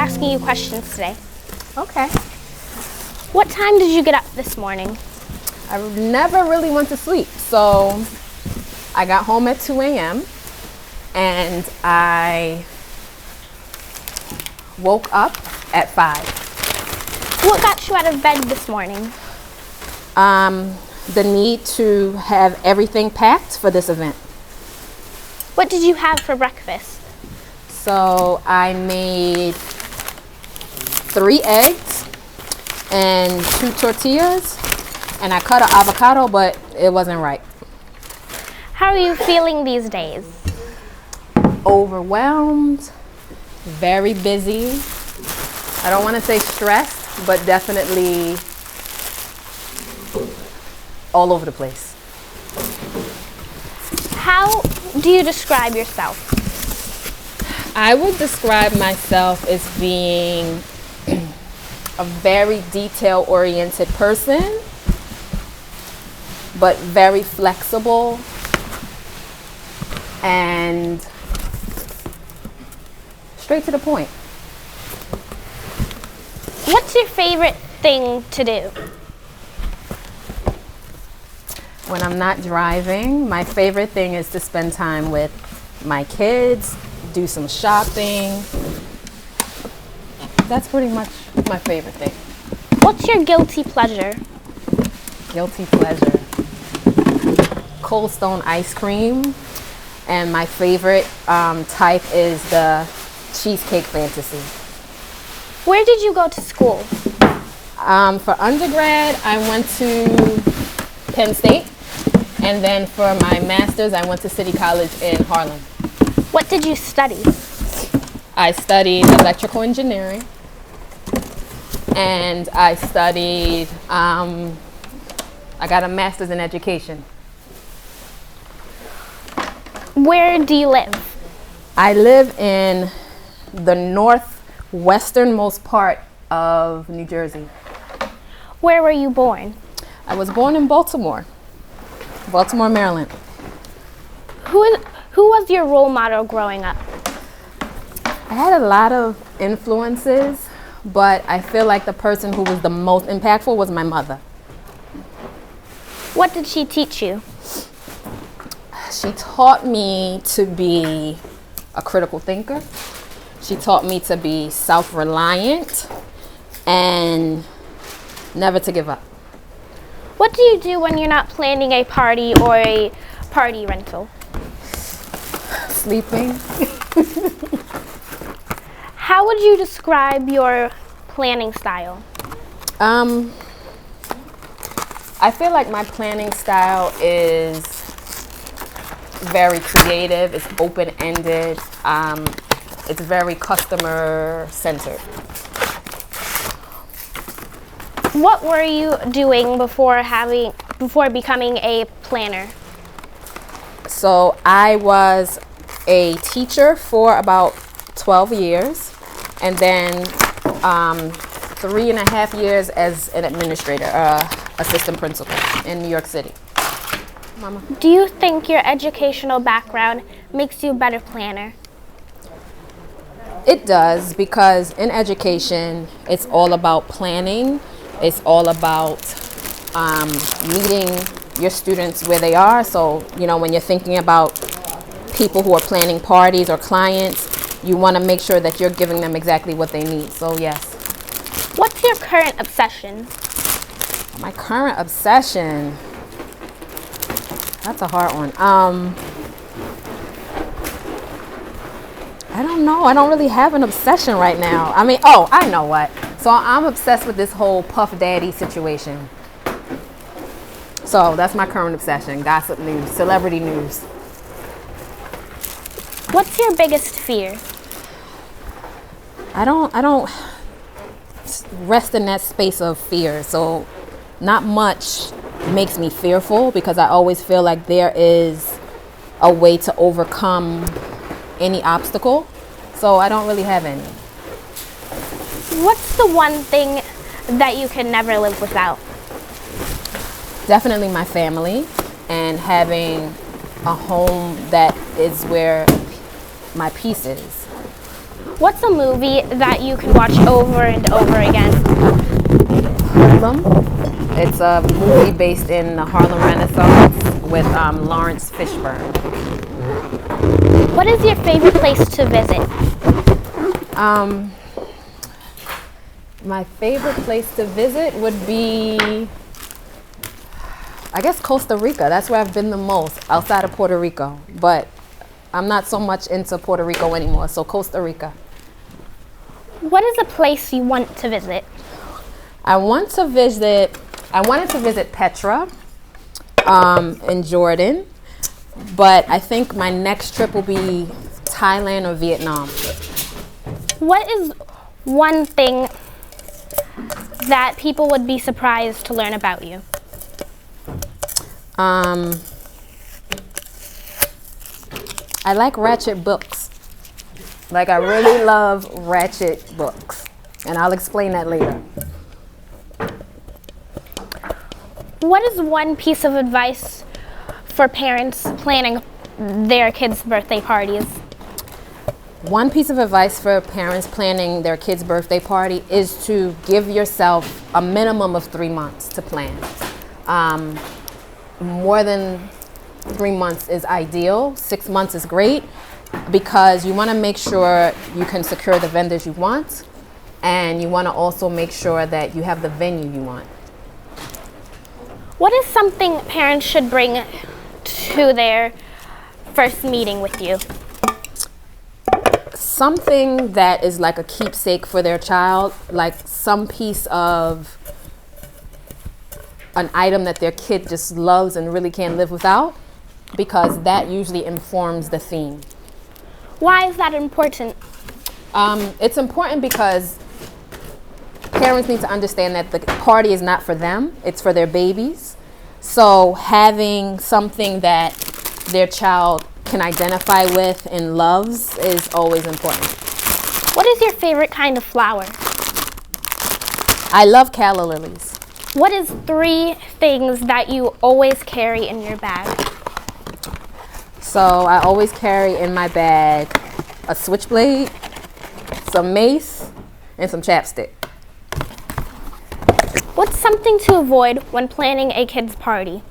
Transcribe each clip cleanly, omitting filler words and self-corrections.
asking you questions today. Okay. What time did you get up this morning? I never really went to sleep, so I got home at 2 a.m. and I woke up at 5. What got you out of bed this morning? The need to have everything packed for this event. What did you have for breakfast? So I made 3 eggs and 2 tortillas, and I cut an avocado, but it wasn't right. How are you feeling these days? Overwhelmed, very busy. I don't want to say stressed, but definitely all over the place. How do you describe yourself? I would describe myself as being a very detail-oriented person, but very flexible and straight to the point. What's your favorite thing to do? When I'm not driving, my favorite thing is to spend time with my kids, do some shopping. That's pretty much my favorite thing. What's your guilty pleasure? Guilty pleasure. Cold Stone ice cream. And my favorite type is the cheesecake fantasy. Where did you go to school? For undergrad, I went to Penn State. And then for my master's, I went to City College in Harlem. What did you study? I studied electrical engineering. And I studied, I got a master's in education. Where do you live? I live in the northwesternmost part of New Jersey. Where were you born? I was born in Baltimore, Maryland. Who was your role model growing up? I had a lot of influences, but I feel like the person who was the most impactful was my mother. What did she teach you? She taught me to be a critical thinker. She taught me to be self-reliant and never to give up. What do you do when you're not planning a party or a party rental? Sleeping. How would you describe your planning style? I feel like my planning style is very creative, it's open-ended, it's very customer-centered. What were you doing before becoming a planner? So I was a teacher for about 12 years, and then 3.5 years as an administrator, assistant principal in New York City. Mama. Do you think your educational background makes you a better planner? It does, because in education, it's all about planning. It's all about meeting your students where they are. So, you know, when you're thinking about people who are planning parties or clients, you want to make sure that you're giving them exactly what they need. So, yes. What's your current obsession? My current obsession, that's a hard one. I don't know. I don't really have an obsession right now. I mean, oh, I know what. So I'm obsessed with this whole Puff Daddy situation. So that's my current obsession. Gossip news, celebrity news. What's your biggest fear? I don't rest in that space of fear. So not much makes me fearful, because I always feel like there is a way to overcome any obstacle. So I don't really have any. What's the one thing that you can never live without? Definitely my family, and having a home that is where my peace is. What's a movie that you can watch over and over again? Harlem. It's a movie based in the Harlem Renaissance with Lawrence Fishburne. What is your favorite place to visit? My favorite place to visit would be, I guess, Costa Rica. That's where I've been the most, outside of Puerto Rico. But I'm not so much into Puerto Rico anymore, so Costa Rica. What is a place you want to visit? I wanted to visit Petra in Jordan, but I think my next trip will be Thailand or Vietnam. What is one thing that people would be surprised to learn about you? I like ratchet books. Like, I really love ratchet books, and I'll explain that later. What is one piece of advice for parents planning their kids' birthday parties? One piece of advice for parents planning their kid's birthday party is to give yourself a minimum of 3 months to plan. More than 3 months is ideal. 6 months is great because you want to make sure you can secure the vendors you want, and you want to also make sure that you have the venue you want. What is something parents should bring to their first meeting with you? Something that is like a keepsake for their child, like some piece of an item that their kid just loves and really can't live without, because that usually informs the theme. Why is that important? It's important because parents need to understand that the party is not for them, it's for their babies. So having something that their child can identify with and loves is always important. What is your favorite kind of flower? I love calla lilies. What is 3 things that you always carry in your bag? So I always carry in my bag a switchblade, some mace, and some chapstick. What's something to avoid when planning a kid's party?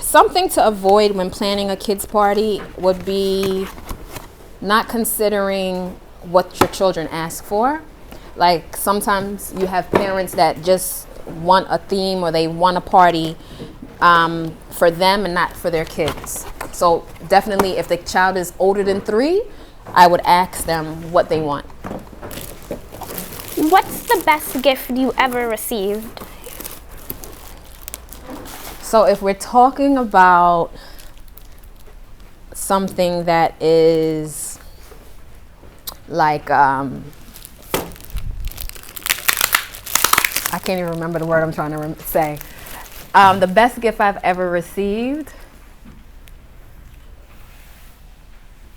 Something to avoid when planning a kid's party would be not considering what your children ask for. Like, sometimes you have parents that just want a theme or they want a party for them and not for their kids. So definitely, if the child is older than 3, I would ask them what they want. What's the best gift you ever received? So if we're talking about something that is like, I can't even remember the word I'm trying to say. The best gift I've ever received,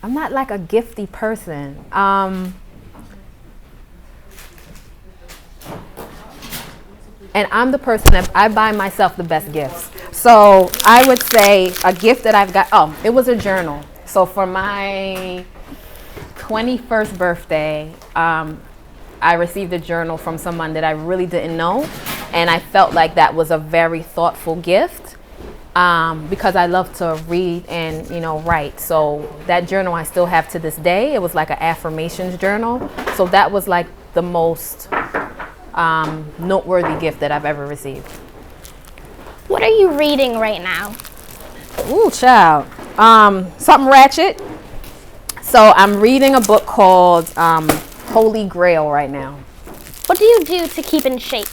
I'm not like a gifty person. And I'm the person that I buy myself the best gifts. So I would say a gift that I've got, it was a journal. So for my 21st birthday, I received a journal from someone that I really didn't know. And I felt like that was a very thoughtful gift because I love to read and, write. So that journal I still have to this day. It was like an affirmations journal. So that was like the most noteworthy gift that I've ever received. What are you reading right now? Ooh, child. Something ratchet. So I'm reading a book called Holy Grail right now. What do you do to keep in shape?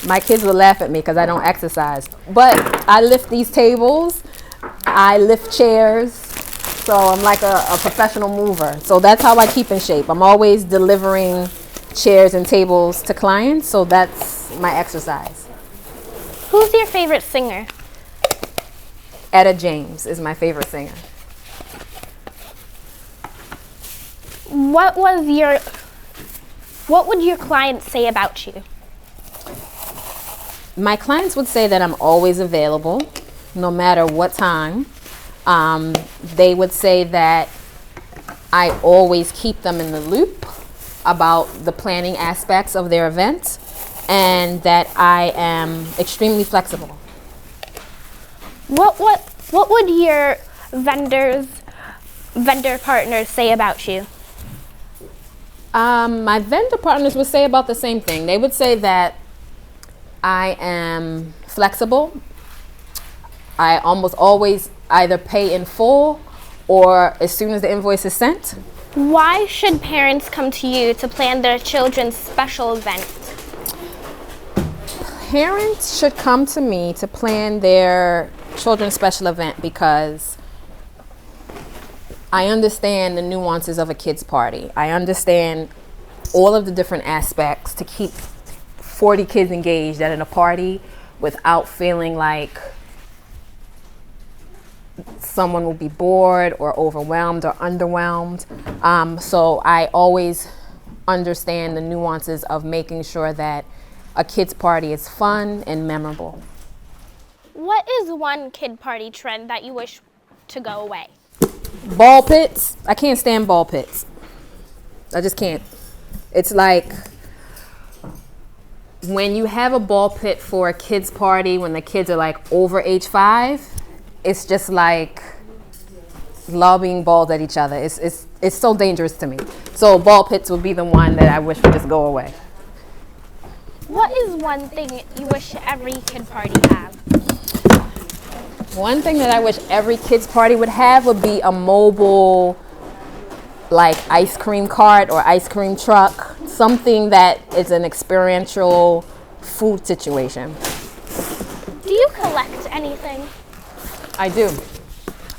My kids will laugh at me because I don't exercise. But I lift these tables. I lift chairs. So I'm like a professional mover. So that's how I keep in shape. I'm always delivering chairs and tables to clients. So that's my exercise. Who's your favorite singer? Etta James is my favorite singer. What would your clients say about you? My clients would say that I'm always available, no matter what time. They would say that I always keep them in the loop about the planning aspects of their event, and that I am extremely flexible. What would your vendor partners say about you? My vendor partners would say about the same thing. They would say that I am flexible. I almost always either pay in full or as soon as the invoice is sent. Why should parents come to you to plan their children's special event? Parents should come to me to plan their children's special event because I understand the nuances of a kid's party. I understand all of the different aspects to keep 40 kids engaged at a party without feeling like someone will be bored or overwhelmed or underwhelmed. So I always understand the nuances of making sure that a kid's party is fun and memorable. What is one kid party trend that you wish to go away? Ball pits. I can't stand ball pits. I just can't. It's like when you have a ball pit for a kid's party when the kids are like over age 5, it's just like lobbing balls at each other. It's so dangerous to me. So ball pits would be the one that I wish would just go away. What is one thing you wish every kid party had? One thing that I wish every kid's party would have would be a mobile like ice cream cart or ice cream truck, something that is an experiential food situation. Do you collect anything? I do.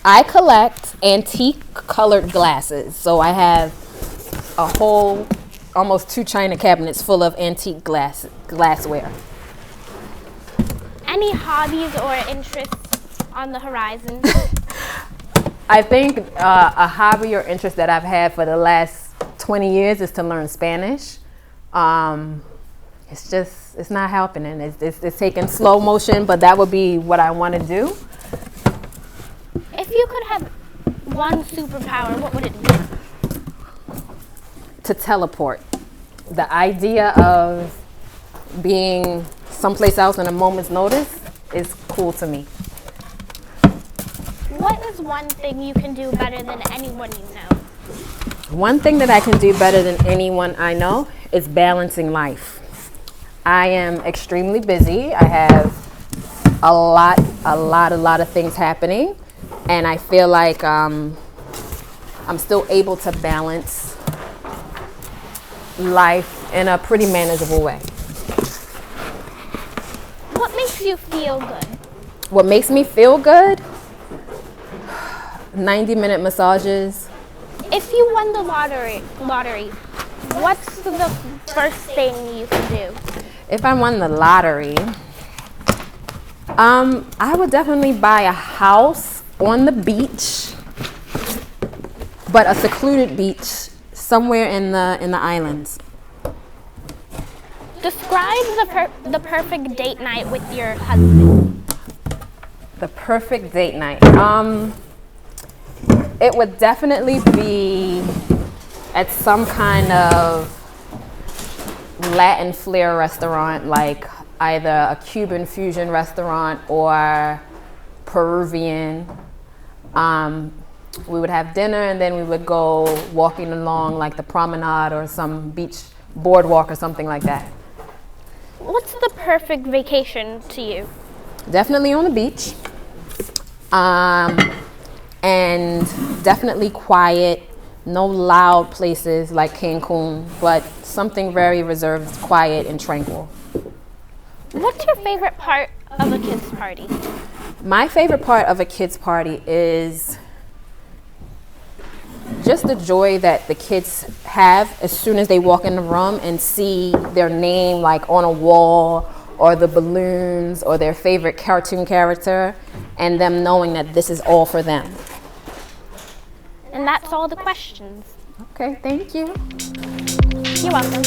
I collect antique colored glasses. So I have a whole, almost 2 china cabinets full of antique glassware. Any hobbies or interests on the horizon? I think a hobby or interest that I've had for the last 20 years is to learn Spanish. It's not happening. It's taking slow motion, but that would be what I want to do. If you could have one superpower, what would it be? To teleport. The idea of being someplace else in a moment's notice is cool to me. What is one thing you can do better than anyone you know? One thing that I can do better than anyone I know is balancing life. I am extremely busy. I have a lot of things happening, and I feel like I'm still able to balance life in a pretty manageable way. What makes you feel good? What makes me feel good? 90-minute massages. If you won the lottery, what's the first thing you can do? If I won the lottery, I would definitely buy a house on the beach, but a secluded beach somewhere in the islands. Describe the perfect date night with your husband. The perfect date night. It would definitely be at some kind of Latin flair restaurant, like either a Cuban fusion restaurant or Peruvian. We would have dinner and then we would go walking along like the promenade or some beach boardwalk or something like that. What's the perfect vacation to you? Definitely on the beach. And definitely quiet, no loud places like Cancun, but something very reserved, quiet, and tranquil. What's your favorite part of a kid's party? My favorite part of a kid's party is just the joy that the kids have as soon as they walk in the room and see their name like on a wall, or the balloons, or their favorite cartoon character, and them knowing that this is all for them. And that's all the questions. Okay, thank you. You're welcome.